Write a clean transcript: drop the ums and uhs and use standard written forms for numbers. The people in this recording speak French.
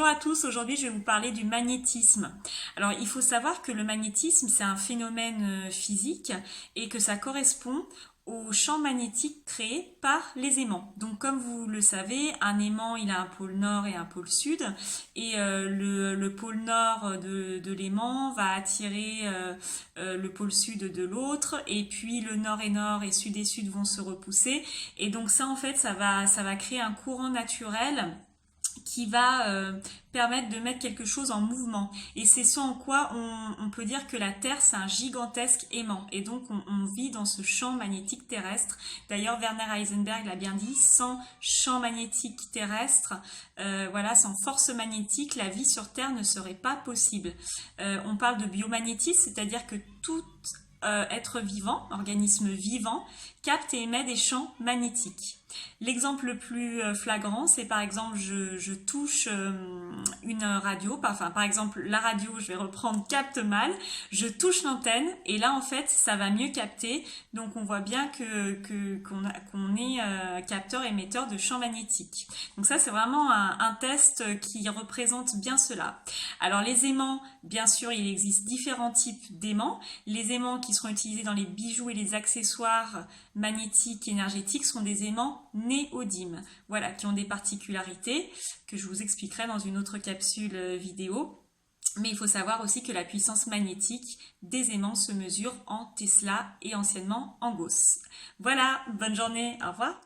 Bonjour à tous, aujourd'hui je vais vous parler du magnétisme. Alors il faut savoir que le magnétisme c'est un phénomène physique et que ça correspond au champ magnétique créé par les aimants. Donc comme vous le savez, un aimant il a un pôle nord et un pôle sud et le pôle nord de l'aimant va attirer le pôle sud de l'autre et puis le nord et sud vont se repousser et donc ça en fait ça va créer un courant naturel qui va permettre de mettre quelque chose en mouvement. Et c'est ce en quoi on peut dire que la Terre, c'est un gigantesque aimant. Et donc, on vit dans ce champ magnétique terrestre. D'ailleurs, Werner Heisenberg l'a bien dit, sans champ magnétique terrestre, voilà, sans force magnétique, la vie sur Terre ne serait pas possible. On parle de biomagnétisme, c'est-à-dire que tout être vivant, organisme vivant, capte et émet des champs magnétiques. L'exemple le plus flagrant, c'est par exemple, je touche une radio, enfin par exemple la radio, je vais reprendre, capte mal, je touche l'antenne et là en fait ça va mieux capter, donc on voit bien qu'on est capteur-émetteur de champs magnétiques. Donc ça c'est vraiment un test qui représente bien cela. Alors les aimants, bien sûr il existe différents types d'aimants. Les aimants qui seront utilisés dans les bijoux et les accessoires magnétiques et énergétiques sont des aimants néodymes, voilà, qui ont des particularités que je vous expliquerai dans une autre capsule vidéo. Mais il faut savoir aussi que la puissance magnétique des aimants se mesure en Tesla et anciennement en Gauss. Voilà, bonne journée, au revoir.